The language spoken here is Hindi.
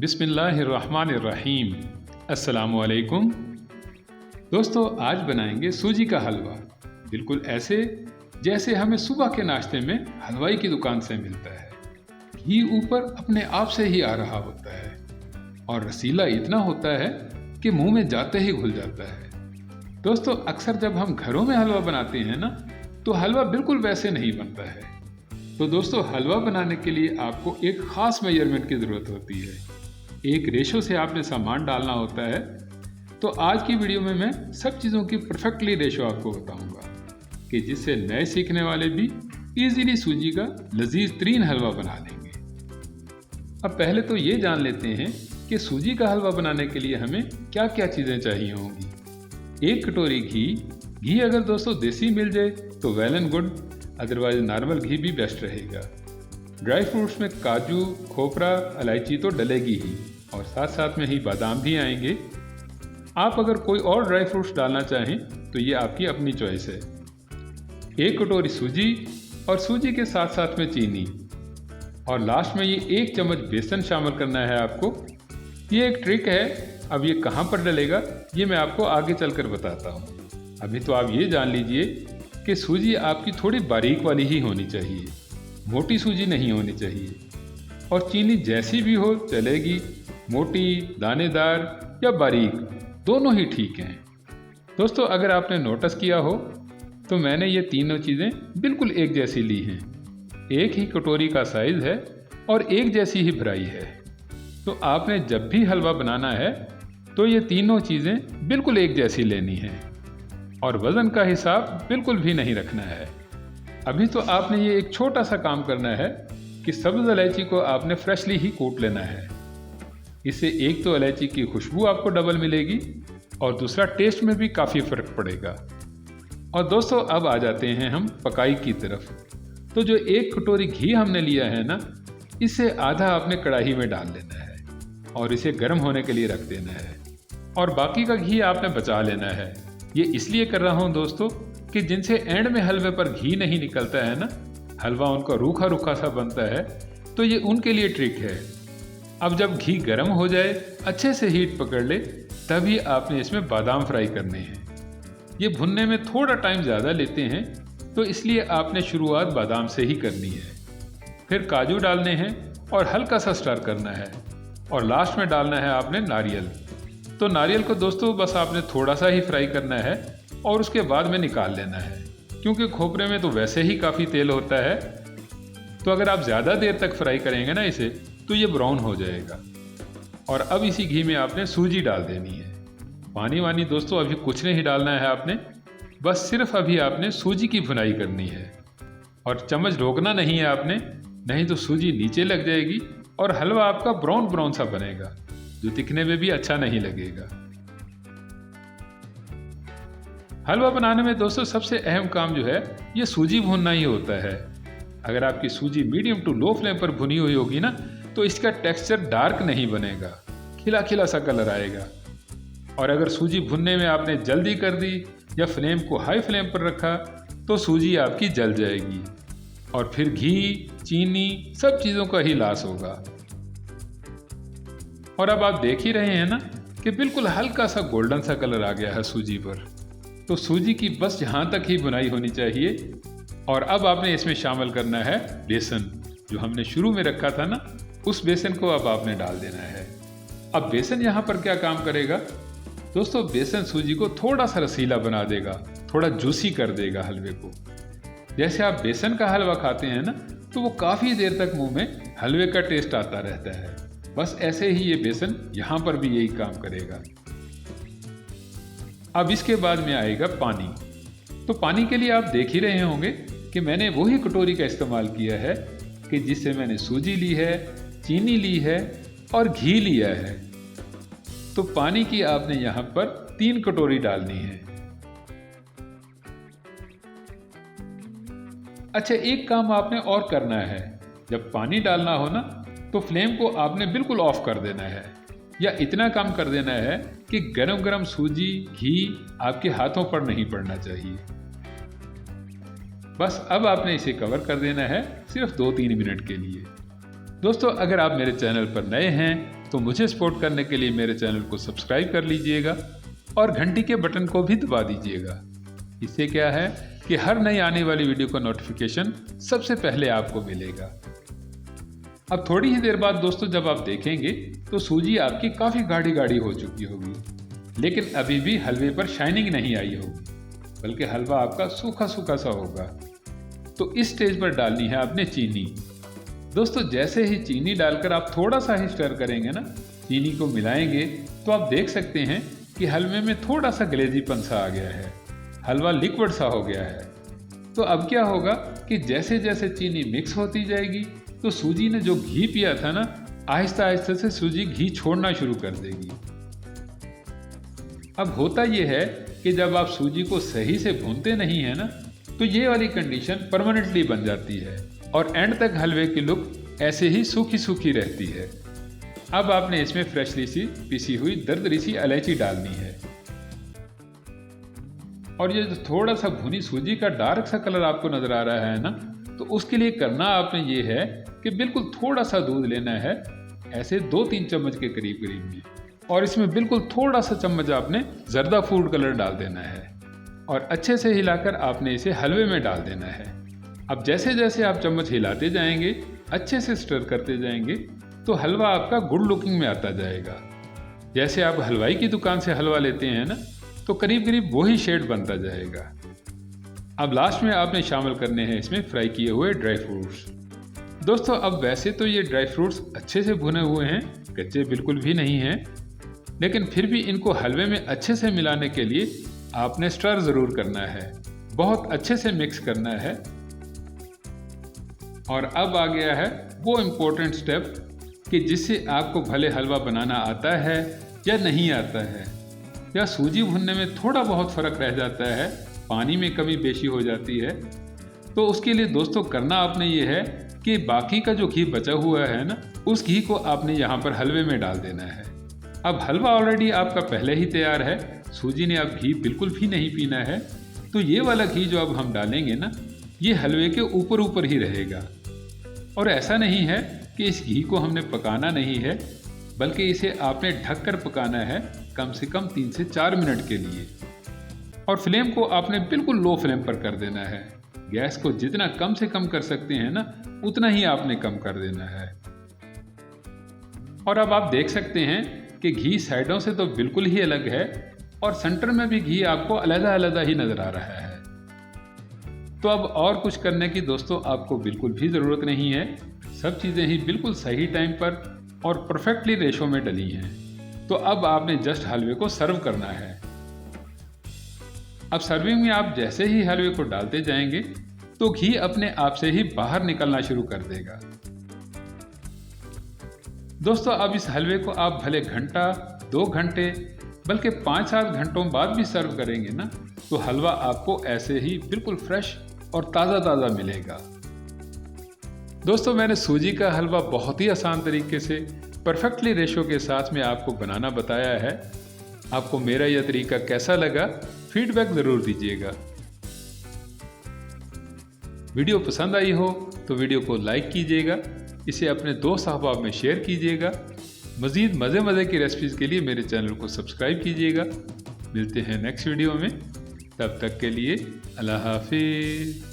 बिस्मिल्लाहिर्रहमानिर्रहीम। अस्सलामुअलैकुम। दोस्तों, आज बनाएंगे सूजी का हलवा, बिल्कुल ऐसे जैसे हमें सुबह के नाश्ते में हलवाई की दुकान से मिलता है। घी ऊपर अपने आप से ही आ रहा होता है और रसीला इतना होता है कि मुंह में जाते ही घुल जाता है। दोस्तों, अक्सर जब हम घरों में हलवा बनाते हैं ना, तो हलवा बिल्कुल वैसे नहीं बनता है। तो दोस्तों, हलवा बनाने के लिए आपको एक ख़ास मेजरमेंट की ज़रूरत होती है। एक रेशो से आपने सामान डालना होता है। तो आज की वीडियो में मैं सब चीज़ों की परफेक्टली रेशो आपको बताऊंगा कि जिससे नए सीखने वाले भी इजीली सूजी का लजीज तरीन हलवा बना लेंगे। अब पहले तो ये जान लेते हैं कि सूजी का हलवा बनाने के लिए हमें क्या क्या चीज़ें चाहिए होंगी। 1 कटोरी घी अगर दोस्तों देसी मिल जाए तो well and good, otherwise normal घी भी बेस्ट रहेगा। ड्राई फ्रूट्स में काजू, खोपरा, इलायची तो डलेगी ही और साथ साथ में ही बादाम भी आएंगे। आप अगर कोई और ड्राई फ्रूट्स डालना चाहें तो ये आपकी अपनी चॉइस है। 1 कटोरी सूजी और सूजी के साथ साथ में चीनी और लास्ट में ये 1 चम्मच बेसन शामिल करना है आपको। ये एक ट्रिक है, अब ये कहाँ पर डलेगा ये मैं आपको आगे चलकर बताता हूँ। अभी तो आप ये जान लीजिए कि सूजी आपकी थोड़ी बारीक वाली ही होनी चाहिए, मोटी सूजी नहीं होनी चाहिए। और चीनी जैसी भी हो चलेगी, मोटी, दानेदार या बारीक, दोनों ही ठीक हैं। दोस्तों, अगर आपने नोटिस किया हो तो मैंने ये तीनों चीज़ें बिल्कुल एक जैसी ली हैं। एक ही कटोरी का साइज़ है और एक जैसी ही भराई है। तो आपने जब भी हलवा बनाना है तो ये तीनों चीज़ें बिल्कुल एक जैसी लेनी हैं और वज़न का हिसाब बिल्कुल भी नहीं रखना है। अभी तो आपने ये एक छोटा सा काम करना है कि सब्ज़ इलायची को आपने फ्रेशली ही कूट लेना है। इससे एक तो इलायची की खुशबू आपको डबल मिलेगी और दूसरा टेस्ट में भी काफ़ी फ़र्क पड़ेगा। और दोस्तों, अब आ जाते हैं हम पकाई की तरफ। तो जो 1 कटोरी घी हमने लिया है ना, इसे आधा आपने कढ़ाई में डाल लेना है और इसे गर्म होने के लिए रख देना है और बाकी का घी आपने बचा लेना है। ये इसलिए कर रहा हूँ दोस्तों कि जिनसे एंड में हलवे पर घी नहीं निकलता है ना, हलवा उनका रूखा रूखा सा बनता है, तो ये उनके लिए ट्रिक है। अब जब घी गर्म हो जाए, अच्छे से हीट पकड़ ले, तभी आपने इसमें बादाम फ्राई करने हैं। ये भुनने में थोड़ा टाइम ज़्यादा लेते हैं, तो इसलिए आपने शुरुआत बादाम से ही करनी है। फिर काजू डालने हैं और हल्का सा स्टर करना है और लास्ट में डालना है आपने नारियल। तो नारियल को दोस्तों बस आपने थोड़ा सा ही फ्राई करना है और उसके बाद में निकाल लेना है, क्योंकि खोपरे में तो वैसे ही काफ़ी तेल होता है। तो अगर आप ज़्यादा देर तक फ्राई करेंगे ना इसे, तो ये ब्राउन हो जाएगा। और अब इसी घी में आपने सूजी डाल देनी है। पानी वानी दोस्तों अभी कुछ नहीं डालना है आपने, बस सिर्फ अभी आपने सूजी की भुनाई करनी है और चम्मच रोकना नहीं है आपने, नहीं तो सूजी नीचे लग जाएगी और हलवा आपका ब्राउन ब्राउन सा बनेगा, जो दिखने में भी अच्छा नहीं लगेगा। हलवा बनाने में दोस्तों सबसे अहम काम जो है ये सूजी भूनना ही होता है। अगर आपकी सूजी मीडियम टू लो फ्लेम पर भुनी हुई होगी ना, तो इसका टेक्सचर डार्क नहीं बनेगा, खिला खिला सा कलर आएगा। और अगर सूजी भुनने में आपने जल्दी कर दी या फ्लेम को हाई फ्लेम पर रखा, तो सूजी आपकी जल जाएगी और फिर घी, चीनी सब चीज़ों का ही लॉस होगा। और अब आप देख ही रहे हैं ना कि बिल्कुल हल्का सा गोल्डन सा कलर आ गया है सूजी पर। तो सूजी की बस यहाँ तक ही बुनाई होनी चाहिए। और अब आपने इसमें शामिल करना है बेसन, जो हमने शुरू में रखा था ना, उस बेसन को अब आपने डाल देना है। अब बेसन यहाँ पर क्या काम करेगा दोस्तों, बेसन सूजी को थोड़ा सा रसीला बना देगा, थोड़ा जूसी कर देगा हलवे को। जैसे आप बेसन का हलवा खाते हैं ना, तो वो काफ़ी देर तक मुंह में हलवे का टेस्ट आता रहता है। बस ऐसे ही ये बेसन यहाँ पर भी यही काम करेगा। अब इसके बाद में आएगा पानी। तो पानी के लिए आप देख ही रहे होंगे कि मैंने वही कटोरी का इस्तेमाल किया है कि जिससे मैंने सूजी ली है, चीनी ली है और घी लिया है। तो पानी की आपने यहाँ पर 3 कटोरी डालनी है। अच्छा, एक काम आपने और करना है, जब पानी डालना हो ना, तो फ्लेम को आपने बिल्कुल ऑफ कर देना है या इतना कम कर देना है कि गरम गरम सूजी, घी आपके हाथों पर नहीं पड़ना चाहिए। बस अब आपने इसे कवर कर देना है सिर्फ 2-3 मिनट के लिए। दोस्तों, अगर आप मेरे चैनल पर नए हैं तो मुझे सपोर्ट करने के लिए मेरे चैनल को सब्सक्राइब कर लीजिएगा और घंटी के बटन को भी दबा दीजिएगा। इससे क्या है कि हर नई आने वाली वीडियो का नोटिफिकेशन सबसे पहले आपको मिलेगा। अब थोड़ी ही देर बाद दोस्तों जब आप देखेंगे तो सूजी आपकी काफ़ी गाढ़ी गाढ़ी हो चुकी होगी, लेकिन अभी भी हलवे पर शाइनिंग नहीं आई होगी, बल्कि हलवा आपका सूखा सूखा सा होगा। तो इस स्टेज पर डालनी है आपने चीनी। दोस्तों जैसे ही चीनी डालकर आप थोड़ा सा ही स्टर करेंगे ना, चीनी को मिलाएंगे, तो आप देख सकते हैं कि हलवे में थोड़ा सा ग्लेजीपन सा आ गया है, हलवा लिक्विड सा हो गया है। तो अब क्या होगा कि जैसे जैसे चीनी मिक्स होती जाएगी तो सूजी ने जो घी पिया था ना, आहिस्ता आहिस्ता से सूजी घी छोड़ना शुरू कर देगी। अब होता यह है कि जब आप सूजी को सही से भूनते नहीं है ना, तो ये वाली कंडीशन परमानेंटली बन जाती है और एंड तक हलवे की लुक ऐसे ही सूखी सूखी रहती है। अब आपने इसमें फ्रेशली सी पिसी हुई दरदरी सी इलायची डालनी है और ये जो थोड़ा सा भुनी सूजी का डार्क सा कलर आपको नजर आ रहा है ना, तो उसके लिए करना आपने ये है कि बिल्कुल थोड़ा सा दूध लेना है, ऐसे 2-3 चम्मच के करीब करीब में, और इसमें बिल्कुल थोड़ा सा चम्मच आपने जर्दा फूड कलर डाल देना है और अच्छे से हिलाकर आपने इसे हलवे में डाल देना है। अब जैसे जैसे आप चम्मच हिलाते जाएंगे, अच्छे से स्टर करते जाएंगे, तो हलवा आपका गुड लुकिंग में आता जाएगा। जैसे आप हलवाई की दुकान से हलवा लेते हैं ना, तो करीब करीब वही शेड बनता जाएगा। अब लास्ट में आपने शामिल करने हैं इसमें फ्राई किए हुए ड्राई फ्रूट्स। दोस्तों अब वैसे तो ये ड्राई फ्रूट्स अच्छे से भुने हुए हैं, कच्चे बिल्कुल भी नहीं हैं, लेकिन फिर भी इनको हलवे में अच्छे से मिलाने के लिए आपने स्टर ज़रूर करना है, बहुत अच्छे से मिक्स करना है। और अब आ गया है वो इम्पोर्टेंट स्टेप कि जिससे आपको भले हलवा बनाना आता है या नहीं आता है, या सूजी भुनने में थोड़ा बहुत फ़र्क रह जाता है, पानी में कमी बेशी हो जाती है, तो उसके लिए दोस्तों करना आपने ये है कि बाकी का जो घी बचा हुआ है ना, उस घी को आपने यहाँ पर हलवे में डाल देना है। अब हलवा ऑलरेडी आपका पहले ही तैयार है, सूजी ने अब घी बिल्कुल भी नहीं पीना है, तो ये वाला घी जो अब हम डालेंगे ना, ये हलवे के ऊपर ऊपर ही रहेगा। और ऐसा नहीं है कि इस घी को हमने पकाना नहीं है, बल्कि इसे आपने ढककर पकाना है कम से कम 3 से 4 मिनट के लिए, और फ्लेम को आपने बिल्कुल लो फ्लेम पर कर देना है। गैस को जितना कम से कम कर सकते हैं ना, उतना ही आपने कम कर देना है। और अब आप देख सकते हैं कि घी साइडों से तो बिल्कुल ही अलग है और सेंटर में भी घी आपको अलग अलग ही नजर आ रहा है। तो अब और कुछ करने की दोस्तों आपको बिल्कुल भी ज़रूरत नहीं है, सब चीज़ें ही बिल्कुल सही टाइम पर और परफेक्टली रेशो में डली हैं। तो अब आपने जस्ट हलवे को सर्व करना है। अब सर्विंग में आप जैसे ही हलवे को डालते जाएंगे तो घी अपने आप से ही बाहर निकलना शुरू कर देगा। दोस्तों अब इस हलवे को आप भले घंटा, 2 घंटे, बल्कि 5-7 घंटों बाद भी सर्व करेंगे ना, तो हलवा आपको ऐसे ही बिल्कुल फ्रेश और ताज़ा ताज़ा मिलेगा। दोस्तों मैंने सूजी का हलवा बहुत ही आसान तरीके से परफेक्टली रेशो के साथ में आपको बनाना बताया है। आपको मेरा यह तरीका कैसा लगा, फीडबैक ज़रूर दीजिएगा। वीडियो पसंद आई हो तो वीडियो को लाइक कीजिएगा, इसे अपने दोस्त अहबाब में शेयर कीजिएगा। मज़ीद मज़े की रेसिपीज़ के लिए मेरे चैनल को सब्सक्राइब कीजिएगा। मिलते हैं नेक्स्ट वीडियो में, तब तक के लिए अल्लाह हाफिज़।